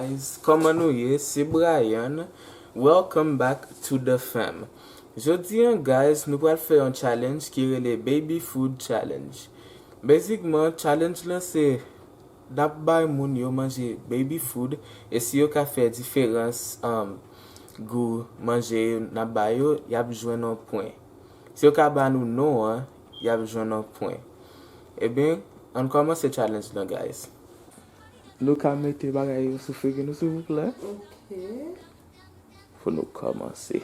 guys, comment nous y est, c'est Brian. Welcome back to the fam. Jodi guys, nous allons faire un challenge qui est le baby food challenge. Basically, challenge là c'est d'abord moun yo manger baby food et si yo ka fait différence goût manger na ba yo, y a besoin un point. Si yo ka ba nous non, y a besoin un point. Eh bien, on commence ce challenge là guys. Nous allons mettre bagay sur feu nous s'il vous plaît. Ok. Faut nous commencer.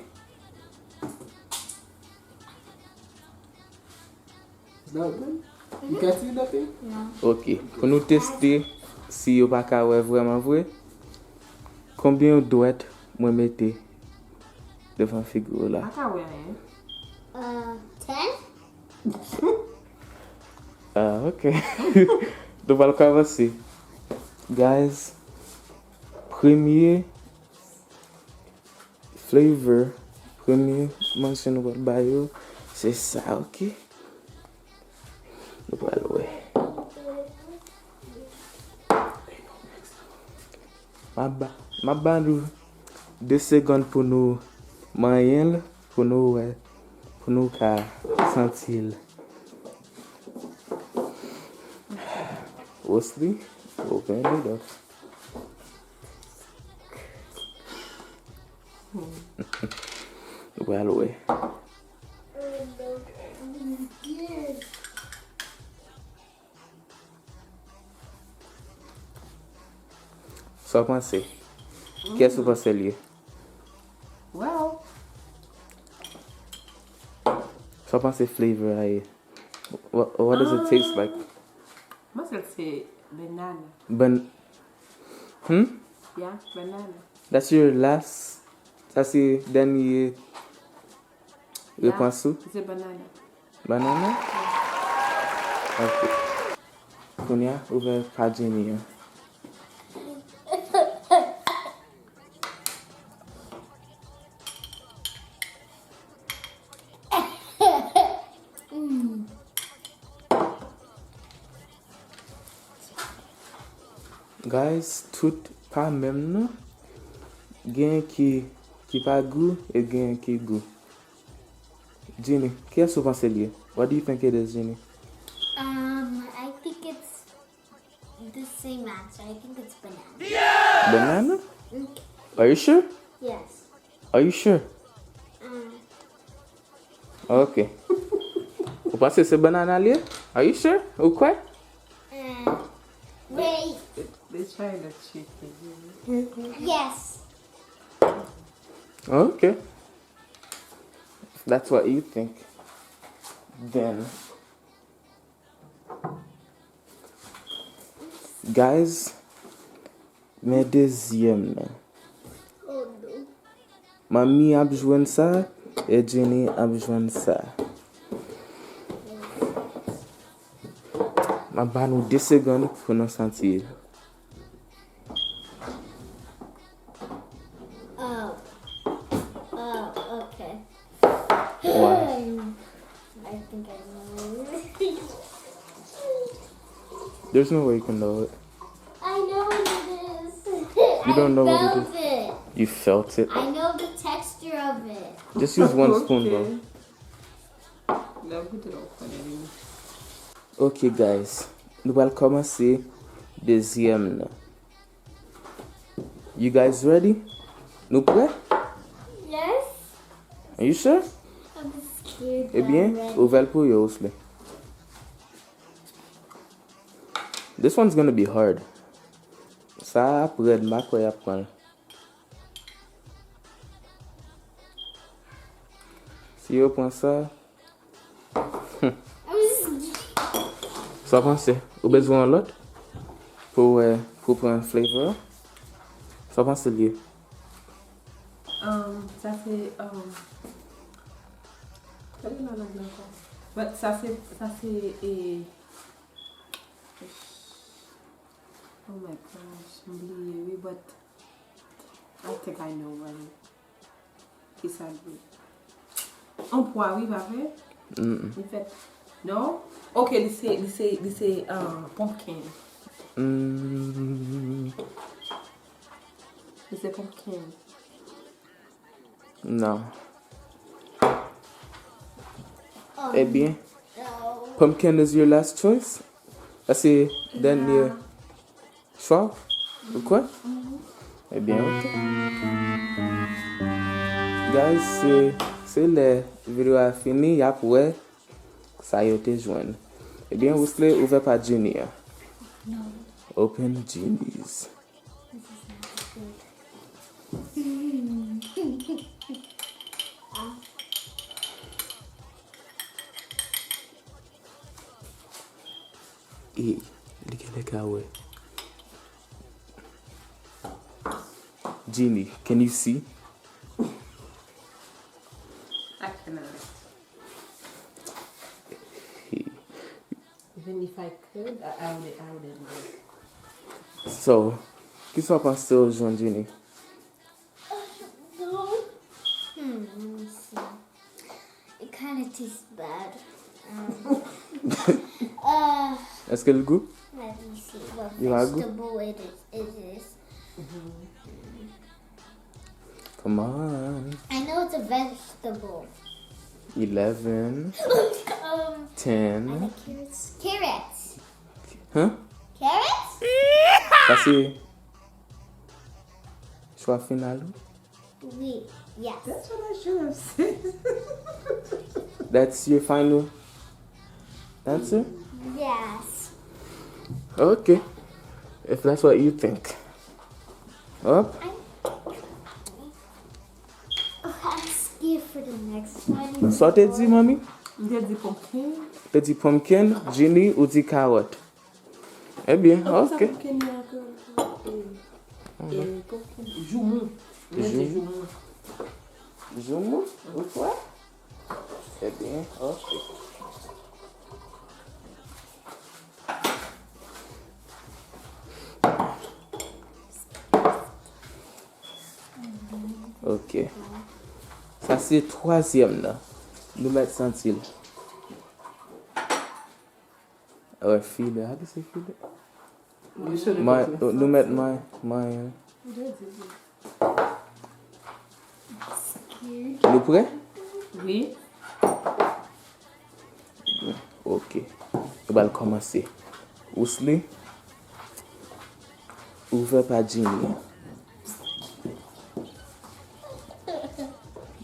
Not good? You can't see nothing? No. Ok, pour nous tester si yo pas ka vraiment vrai. Combien de doigts moi mettre devant figure là? I can't wear it. 10? Ah, ok. Nous allons commencer. Guys, premier flavor, premier mention nous va yo, c'est ça, ok? Nous allons voir. Ma ba nous 2 secondes pour nous manger, pour nous ka sentir. Mostly, open it up. Well, away. Só pensei. Qu'est-ce que vous pensez lié? Well, Só pensei flavor aí. What does it taste like? must say banana. Yeah, banana. That's your last. That's your dernier réponse? It's a banana. Banana? Ok. Kounia, ouvert par genyen. Guys, tout pas même non. Gen qui pas goût et gen qui goût. Jenny, qu'est-ce que vous pensez lié? What do you think it is, Jenny? I think it's the same answer. I think it's banana. Banana? Okay. Are you sure? Yes. Are you sure? Ok. Vous pensez que c'est banana lié? Are you sure? Ou quoi? Wait. They're trying to cheat me. Yes. Okay. If that's what you think, then guys, mes deuxième. Oh no. Mamie a besoin de ça et Jenny a besoin de ça. Ma ba nous 2 secondes pour nous sentir. Okay. Ouais. I think I know. There's no way you can know it. I know what it is. You don't know what it I felt it. You felt it. I know the texture of it. Just use one spoon, bro. Now put it off anyway. Ok, guys. Nous allons commencer deuxième. Là. You guys ready? Nous prêts? Yes. Are you sure? I'm scared. Eh bien, ouvrez pour you aussi. This one's gonna be hard. Ça après de ma quoi apprendre. Si vous pensez ça, ça pensez. Vous avez besoin de l'autre pour prendre flavor. Ça pensez lié. Ça fait but ça fait oh my gosh, oublié, but I think I know what it is. Un pois, oui, pas vrai? Il fait no? Okay, this say pumpkin. C'est pumpkin. Non. Eh bien, No. pumpkin is your last choice? C'est dernier choix? Ou quoi? Eh bien, ok. Guys, c'est la vidéo a fini. Y a pour ça y a été joint. Eh bien, vous serez ouvert par Jenny. No. Open Jenny's. This is not good. Et les kawe. Jenny, can you see? I cannot. Even if I could, I wouldn't. So, qu'est-ce que tu penses aujourd'hui, Jenny? No. Let me see. It kind of tastes bad. Est-ce que le goût? Let me see what You are good? vegetable it is. Come on. I know it's a vegetable. 11, I 10. like carrots. Carrots. Huh? Carrots? Ça c'est choix final? Oui. Yes. That's what I should have said. That's your final answer? Yes. Okay. If that's what you think. Up. I'm scared for the next one. So t'as dit, mamie? J'ai dit pumpkin. T'as dit pumpkin, Jenny ou dit carotte? Eh bien, ok. Pumpkin, Joumou. J'ai dit joumou. Zoom ou quoi? Eh bien, ok. Ok. Ça c'est troisième là. Nous mettre sentil. Ouais, file. How do you say file? You should have My, put nous mettre my. Nous prêt? Oui. Ok. On va commencer. Ousli. Ouvert par Jenny.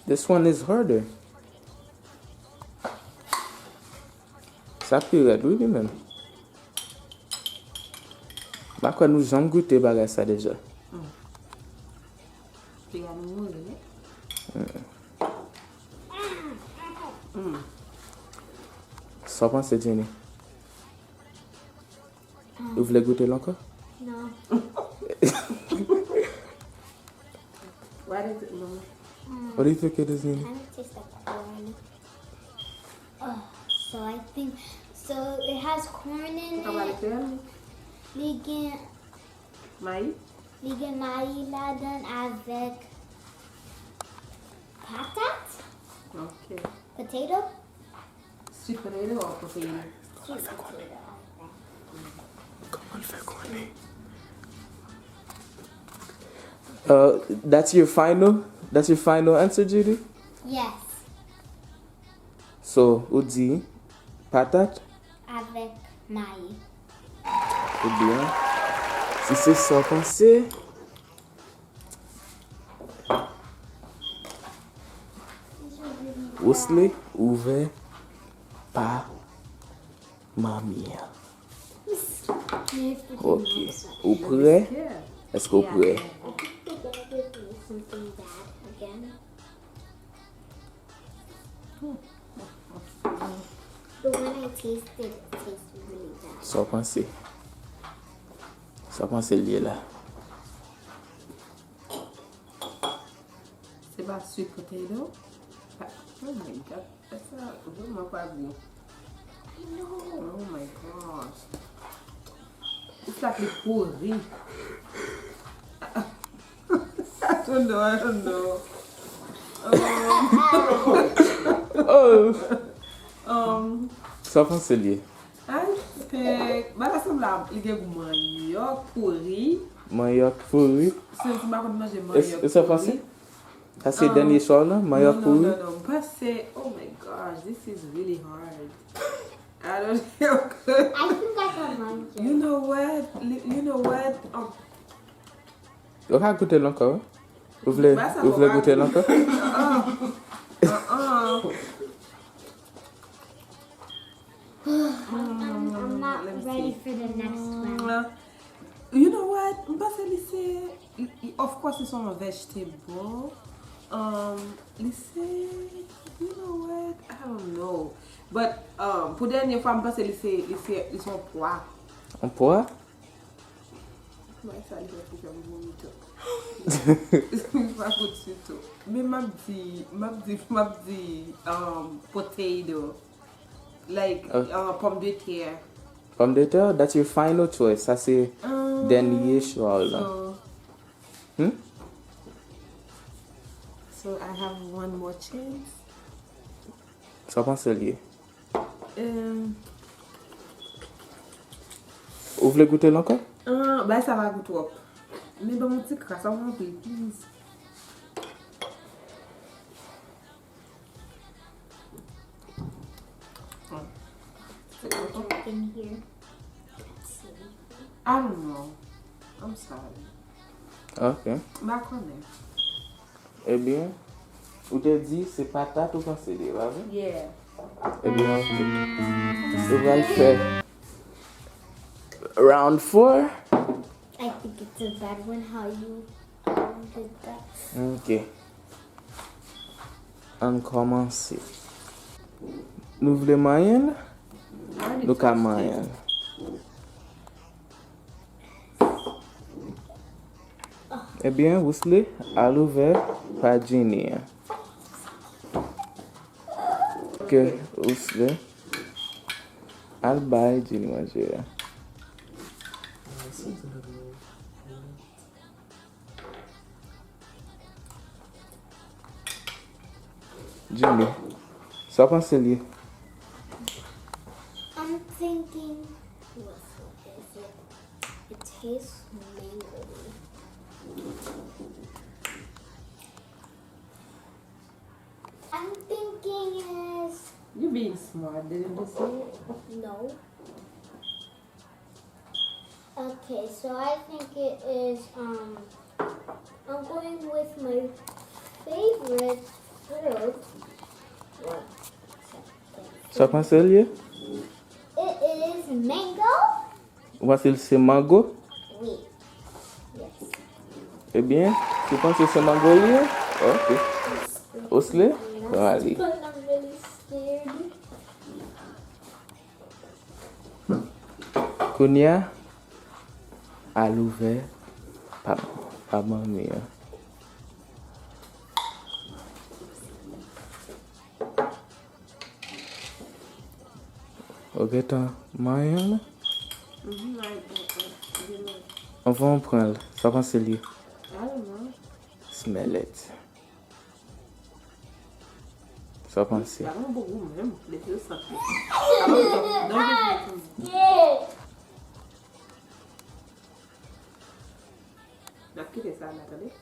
This one is harder. Ça peut être, oui, même. Bah, quoi, nous avons goûté ça déjà. Tu as nous mourir. Ça pense, Jenny. Vous voulez goûter encore? No. Why does it know? What do you think it is, Jenny? Kind of tastes like corn. So I think it has corn in How about it. it? Ligen Maïs? maïs là-dedans avec patate, Ok. potato. Sweet potato or potato? Sweet potato. Comment le faire connaître? That's your final answer, Judy? Yes, So, ou dit patate? avec maïs. Eh bien, si c'est ça pensé, Ousli ouvert par mamie. Ok. Ou prêt? Yeah. Est-ce que vous prêt? I think they're gonna give me something bad again. The one I tasted tastes really bad. Ça pensé. Ça pensé lié là. C'est pas sweet potato? Oh my god. That's vraiment pas bon. I know. Oh my gosh. It's like a pourri. I don't know. Oh! Um, Ça pensé lié. I, think, bala sembla li gen goût manioc pourri. Manioc pourri. Si tu m'as mangé manioc pourri. Est-ce que français? Ça c'est dernier choix là, manioc pourri. No. Parce que, oh my gosh, this is really hard. I don't feel good. I think I can manage it. You know what? On va goûter encore. Vous voulez goûter encore? I'm not ready for the next one. You know what? Of course, it's on a vegetable. You know what? I don't know. But pour dernière fois, je pense que c'est son poids. Un poids? Mais ça, il faut que je Mais m'a dit potato. Like pomme de terre. Pomme de terre, that's your final choice. Ça c'est dernier choix là. So I have one more chance. Ça pense lié. Vous voulez goûter encore? Bah ça va goûter trop. Mais bon mon petit crasse, ça va un peu, please. In here. I don't know. I'm sorry. Ok. Bah quand même. Eh bien, vous te dit c'est patate ou pensez des va? Yeah. Eh bien, on va le faire. Round 4. I think it's a bad one how you did that. Ok. On commence. Nous voulons moyenne? Nous avons moyenne. Eh bien, vous savez, à l'ouvert par genyen. Ok, vous savez. Al bay genyen manger. Jimmy, ça pense lié. I'm thinking, what is it? It tastes mango-y. I'm thinking is You being smart, didn't you say it? no. Okay, so I think it is I'm going with my favorite fruit. One second. Ça pense lié? It is mango. Voici c'est mango. Oui. Yes. Eh bien, tu penses que c'est mango lié? Ok. Osle? Allez. But I'm really scared. Kounia à l'ouvert par mamie. Ok, t'as moyen? On va en prendre. Ça va se lier. I don't know. Smell it. Ça pense. Ça va beaucoup même. Les deux ça fait. Yeah. Now keep it silent, attendez.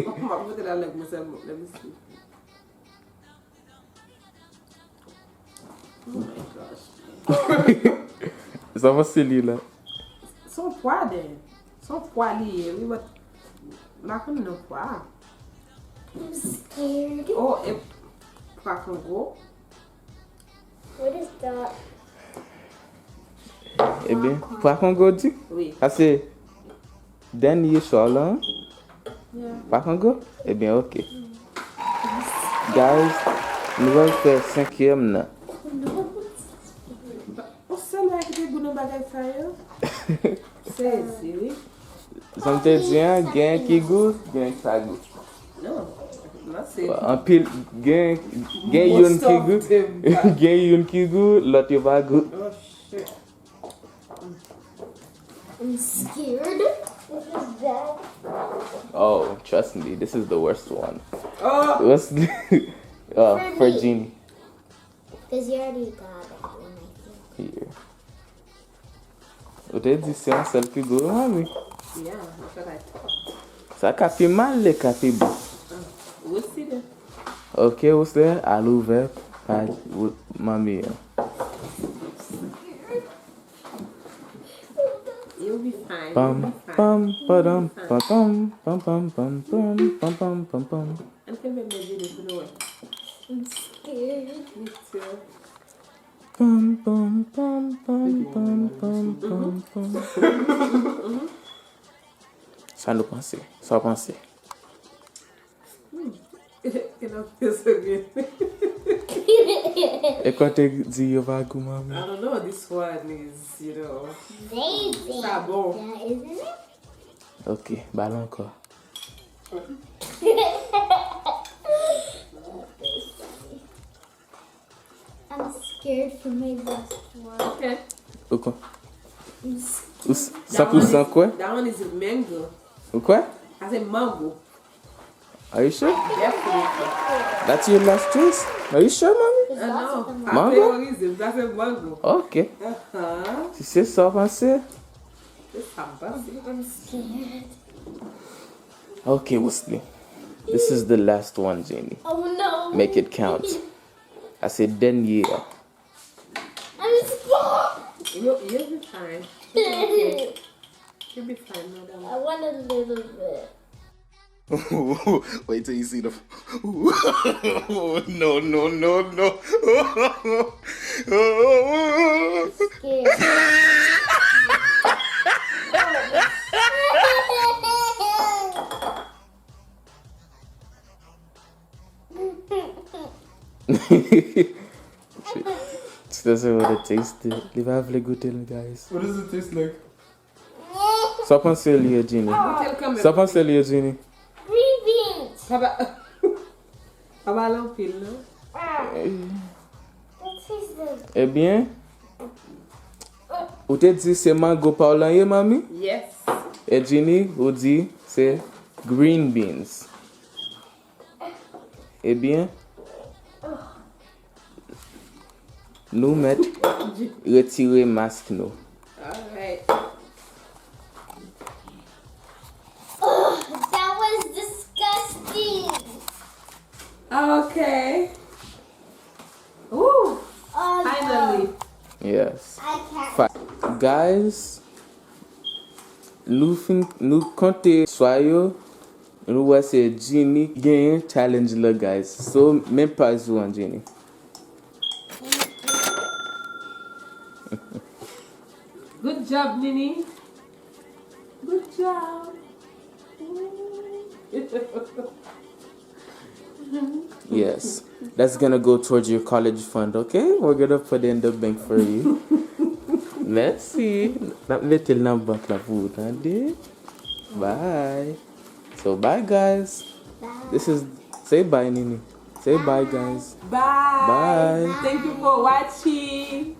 Oh, I'm putting that like myself. Let me see. Oh my gosh. Ça va se lier là. Son poids then. Son poids lié, oui, but not comme no poids. I'm scared. Oh, et poids Congo. What is that? Eh bien, pour qu'on go dit? Oui. Ah, c'est dernier choix là. Yeah. Par contre, eh bien, ok. Guys, nous allons faire 5e là. Oh, celle-là qui est bonne bagaille ça yo. C'est sérieux? Ça me te dit, gain qui goûte, gain qui ça goûte. Non. Là, c'est. En pile, gain yon qui goûte, gain yon qui goûte, l'autre va goûte. Oh, shit. I'm scared. This is bad. Oh, trust me, this is the worst one. Oh! What's the, for me. Jeannie? Because you already got that one, I think. Here. Ou te di se an sel pi go, mami. Yeah, that's what I thought. Sa ka pi mal le ka pi bon. We'll see then. Ok, ou se al ouve pa mami. You'll be fine. Pam pam padam pam pam pam pam pam pam pam pam pam pam. I'm going to make this know. I'm scared. Me too. Pam pam pam pam pam pam pam pam. Ça nous pense, ça pense. You know, feels so good. Et quand tu dis yo va go mami? I don't know, this one is, you know, Amazing. ça bon. Yeah, isn't it? Ok, ballon encore. I'm scared for my last one. Okay. Ou quoi? I'm scared. 100% quoi? That one is a mango. Ou quoi? I said mango. Are you sure? Definitely. That's your last choice? Are you sure, mami? There's I lots know. of them. Mango? That's a mango. Ok. Uh-huh. Si c'est ça pensé? This is I'm scared. Ok, Wesley. This is the last one, Jenny. Oh no. Make it count. I said then yeah. I'm scared. You'll be fine. Okay. You'll be fine, madam. I want a little bit. Wait till you see the. No, no, no, no. Scared. She doesn't want to taste it. Leave have le goûter, guys. What does it taste like? Só pensei ali, Jenny. Só pensei ali, Jenny. Green beans. How long peel, no? What is this? Eh bien, ou te di se mango pa ou lan ye, mami? Yes. Et Jenny, ou di se green beans. Eh bien, nou met retire masque nou. Alright. That was disgusting. Okay. Ooh, Oh, finally. Yes. I can't. Guys, nou konte soyo, nou wè se Jenny genyen challenge la, guys. So, men pa zou an Jenny. Good job, Nini. Good job. Yes. That's gonna go towards your college fund, okay? We're gonna put it in the bank for you. Merci. Not metel nan bank la pou ou tan de. Bye. So, bye, guys. This is... Say bye, Nini. Say bye, guys. Bye. Bye. Thank you for watching.